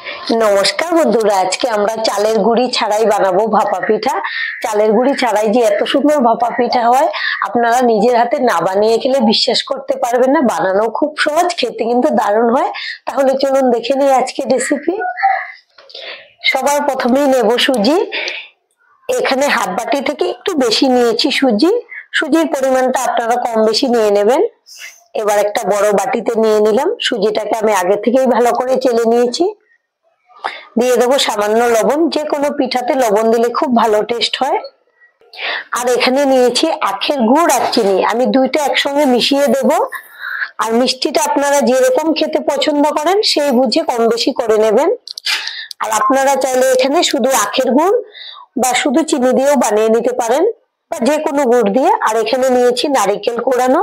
নমস্কার বন্ধুরা, আজকে আমরা চালের গুঁড়ি ছাড়াই বানাবো ভাপা পিঠা। চালের গুঁড়ি ছাড়াই যে এত সুন্দর ভাপা পিঠা হয়, আপনারা নিজের হাতে না বানিয়ে খেলে বিশ্বাস করতে পারবেন না। বানানো খুব সহজ, খেতে কিন্তু দারুণ হয়। তাহলে চলুন দেখে নিই আজকের রেসিপি। সবার প্রথমেই নেব সুজি। এখানে হাফ বাটি থেকে একটু বেশি নিয়েছি সুজি। সুজির পরিমাণটা আপনারা কম বেশি নিয়ে নেবেন। এবার একটা বড় বাটিতে নিয়ে নিলাম। সুজিটাকে আমি আগে থেকেই ভালো করে চেলে নিয়েছি। দিয়ে দেবো সামান্য লবণ। যে কোনো পিঠাতে লবণ দিলে খুব ভালো টেস্ট হয়। আর এখানে নিয়েছি আখের গুড় আর চিনি, আমি দুইটা একসঙ্গে মিশিয়ে দেব। আর মিষ্টিটা আপনারা যেরকম খেতে পছন্দ করেন সেই বুঝে কম বেশি করে নেবেন। আর আপনারা চাইলে এখানে শুধু আখের গুড় বা শুধু চিনি দিয়েও বানিয়ে নিতে পারেন, বা যে কোনো গুড় দিয়ে। আর এখানে নিয়েছি নারিকেল কোড়ানো।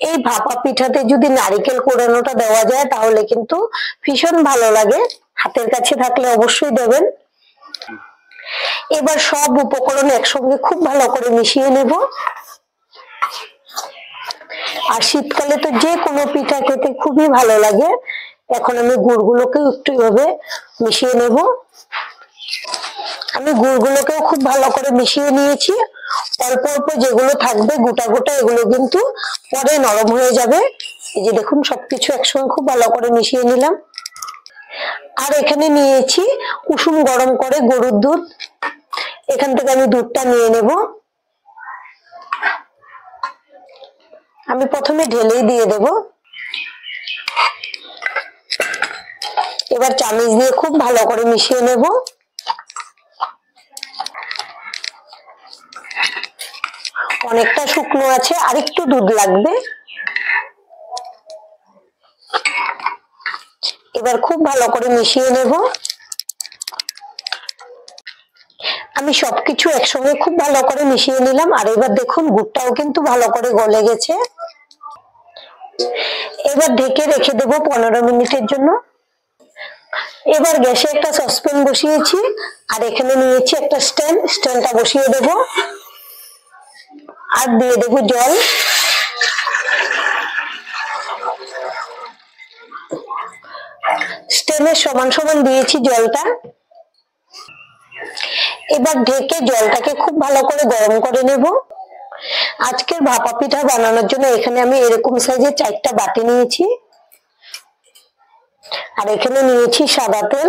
এই ভাপা পিঠাতে যদি নারিকেল কোড়ানোটা দেওয়া যায় তাহলে কিন্তু ভীষণ ভালো লাগে। হাতের কাছে থাকলে অবশ্যই দেবেন। এবার সব উপকরণ একসঙ্গে খুব ভালো করে মিশিয়ে নেব। আর শীতকালে তো যে কোনো পিঠা খেতে খুবই ভালো লাগে। এখন আমি গুড়গুলোকেও একটু এভাবে মিশিয়ে নেব। আমি গুড়গুলোকেও খুব ভালো করে মিশিয়ে নিয়েছি। অল্প অল্প যেগুলো থাকবে গোটা গোটা, এগুলো কিন্তু পরে নরম হয়ে যাবে। এই যে দেখুন, সবকিছু একসঙ্গে খুব ভালো করে মিশিয়ে নিলাম। আর এখানে নিয়েছি কুসুম গরম করে গরুর দুধ। এখান থেকে আমি দুধটা নিয়ে নেব। আমি প্রথমে ঢেলেই দিয়ে দেব। এবার চামচ দিয়ে খুব ভালো করে মিশিয়ে নেব। অনেকটা শুকনো আছে, আর একটু দুধ লাগবে। এবার খুব ভালো করে মিশিয়ে নেব। আমি সবকিছু একসঙ্গে খুব ভালো করে মিশিয়ে নিলাম। আর এবার দেখুন, গুড়টাও কিন্তু ভালো করে গলে গেছে। এবার ঢেকে রেখে দেবো 15 মিনিটের জন্য। এবার গ্যাসে একটা সসপ্যান বসিয়েছি। আর এখানে নিয়েছি একটা স্ট্যান্ডটা বসিয়ে দেব। আর দিয়ে দেবো জল। স্ট্যান্ডের সমান সমান দিয়েছি জলটা। এবার ঢেকে জলটাকে খুব ভালো করে গরম করে নেব। আজকের ভাপা পিঠা বানানোর জন্য এখানে আমি এরকম সাইজের 4টা বাটি নিয়েছি। আর এখানে নিয়েছি সাদা তেল।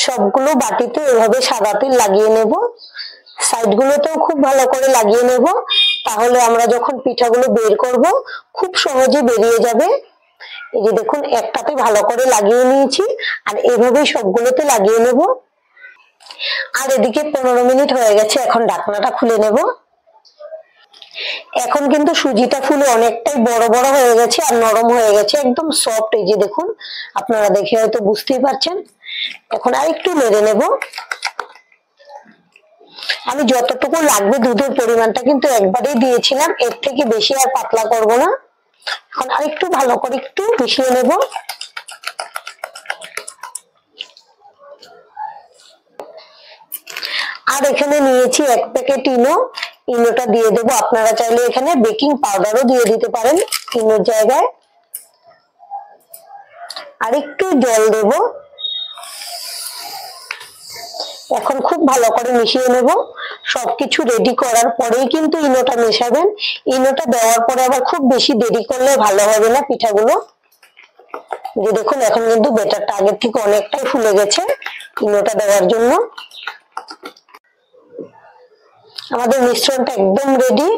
সবগুলো বাটিতে এভাবে সাদা তেল লাগিয়ে নেব। সাইড গুলোতেও খুব ভালো করে লাগিয়ে নেব, তাহলে আমরা যখন পিঠাগুলো বের করব খুব সহজে বেরিয়ে যাবে। এই যে দেখুন, একটাতে ভালো করে লাগিয়ে নিয়েছি। আর এভাবেই সবগুলোতে লাগিয়ে নেব। আর এদিকে 15 মিনিট হয়ে গেছে। এখন ঢাকনাটা খুলে নেব। এখন কিন্তু সুজিটা ফুলে অনেকটাই বড় বড় হয়ে গেছে আর নরম হয়ে গেছে, একদম সফট। এই যে দেখুন, আপনারা দেখে হয়তো বুঝতেই পারছেন। এখন আর একটু নেড়ে নেব। আমি যতটুকু লাগবে দুধের পরিমাণটা কিন্তু একবারেই দিয়েছিলাম, এর থেকে বেশি আর পাতলা করব না। এখন আর একটু ভালো করে একটু মিশিয়ে নেব। আর এখানে নিয়েছি 1 প্যাকেট ইনো। ইনোটা দিয়ে দেবো। আপনারা চাইলে এখানে বেকিং পাউডারও দিয়ে দিতে পারেন ইনোর জায়গায়। আর একটু জল দেব। এখন খুব ভালো করে মিশিয়ে নেব। সবকিছু রেডি করার পরেই কিন্তু ইনোটা মেশাবেন। ইনোটা দেওয়ার পরে আবার খুব বেশি দেরি করলে ভালো হবে না পিঠাগুলো। যে দেখুন, এখন কিন্তু ব্যাটারটা আগের থেকে অনেকটাই ফুলে গেছে ইনোটা দেওয়ার জন্য। আমাদের মিশ্রণটা একদম রেডি।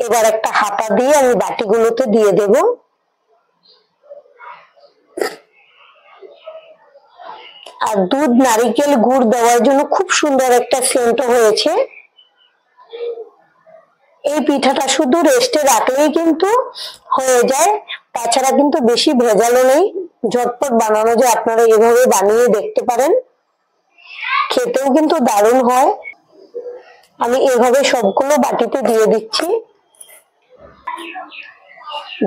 এবার একটা হাতা দিয়ে আমি বাটিগুলোতে দিয়ে দেব। আর দুধ, নারিকেল, গুড় দেওয়ার জন্য খুব সুন্দর একটা সেন্ট হয়েছে। এই পিঠাটা শুধু রেস্টে রাখলেই কিন্তু হয়ে যায়, তাছাড়া কিন্তু বেশি ভেজালও নেই। ঝটপট বানানো যায়, আপনারা এভাবে বানিয়ে দেখতে পারেন। খেতেও কিন্তু দারুণ হয়। আমি এভাবে সবগুলো বাটিতে দিয়ে দিচ্ছি।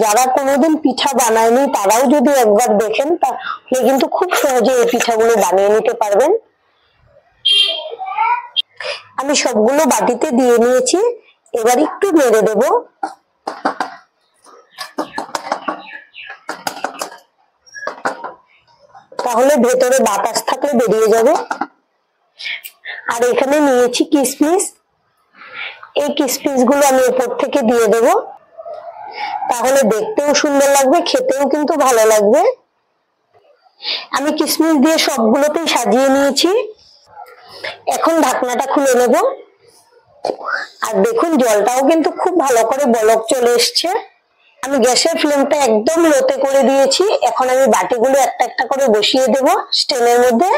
যারা কোনোদিন পিঠা বানায়নি তারাও যদি একবার দেখেন তাহলে কিন্তু খুব সহজে এই পিঠাগুলো বানিয়ে নিতে পারবেন। আমি সবগুলো বাটিতে দিয়ে নিয়েছি। এবার একটু নেড়ে দেব। তাহলে ভেতরে বাতাস থাকলে বেরিয়ে যাবে। আর এখানে নিয়েছি কিশমিশ, এই কিশমিশ গুলো আমি উপর থেকে দিয়ে দেব, তাহলে দেখতেও সুন্দর লাগবে, খেতেও কিন্তু ভালো লাগবে। আমি কিশমিশ দিয়ে সবগুলোতেই সাজিয়ে নিয়েছি। এখন ঢাকনাটা খুলে নেব। আর দেখুন জলটাও কিন্তু খুব ভালো করে বলক চলে এসছে। আমি গ্যাসের ফ্লেমটা একদম লোতে করে দিয়েছি। এখন আমি বাটিগুলো একটা একটা করে বসিয়ে দেব স্ট্যান্ডের মধ্যে।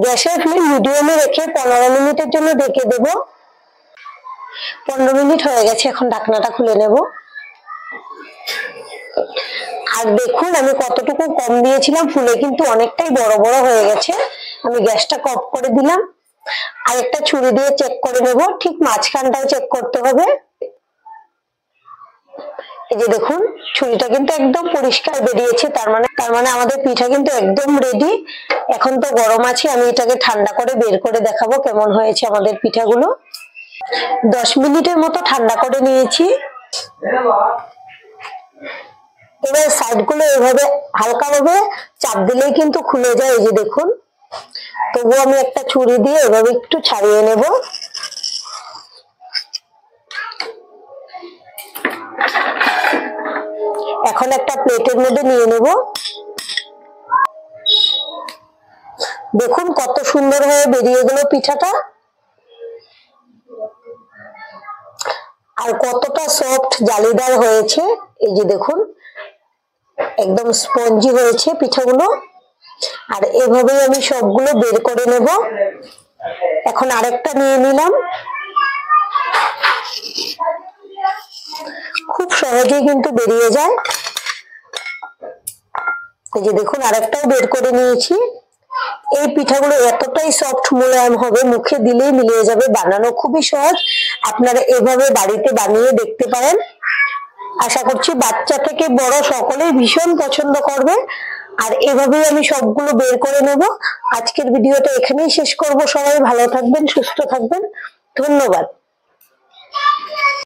গ্যাসের ফ্লেম মিডিয়ামে রেখে 15 মিনিটের জন্য ঢেকে দেব। 15 মিনিট হয়ে গেছে, এখন ঢাকনাটা খুলে নেব। আর দেখুন আমি কতটুকু কম দিয়েছিলাম, ফুলে কিন্তু অনেকটাই বড় বড় হয়ে গেছে। আমি গ্যাসটা অফ করে দিলাম। আর একটা ছুরি দিয়ে চেক করে নেব, ঠিক মাঝখানটাও চেক করতে হবে। এই যে দেখুন ছুরিটা কিন্তু একদম পরিষ্কার বেরিয়েছে, তার মানে আমাদের পিঠা কিন্তু একদম রেডি। এখন তো গরম আছে, আমি এটাকে ঠান্ডা করে বের করে দেখাবো কেমন হয়েছে আমাদের পিঠাগুলো। 10 মিনিটের মতো ঠান্ডা করে নিয়েছি। এবার সাইড গুলো এভাবে হালকা ভাবে চাপ দিলেই কিন্তু খুলে যায়। এই যে দেখুন, তবুও আমি একটা ছুরি দিয়ে এভাবে একটু ছাড়িয়ে নেব। এখন একটা প্লেটের মধ্যে নিয়ে নেব। দেখুন কত সুন্দর হয়ে বেরিয়ে গেল পিঠাটা, আর কতটা সফট জালিদার হয়েছে। এই যে দেখুন একদম স্পঞ্জি হয়েছে পিঠাগুলো। আর এভাবেই আমি সবগুলো বের করে নেব। এখন আরেকটা নিয়ে নিলাম। খুব সহজেই কিন্তু বেরিয়ে যায়। এই যে দেখুন আরেকটাও বের করে নিয়েছি। এই পিঠাগুলো এতটাই সফট মোলায়েম হবে, মুখে দিলেই মিলিয়ে যাবে। বানানো খুবই সহজ, আপনারা এভাবে বাড়িতে বানিয়ে দেখতে পারেন। আশা করছি বাচ্চা থেকে বড় সকলেই ভীষণ পছন্দ করবে। আর এভাবেই আমি সবগুলো বের করে নেব। আজকের ভিডিওটা এখানেই শেষ করব। সবাই ভালো থাকবেন, সুস্থ থাকবেন, ধন্যবাদ।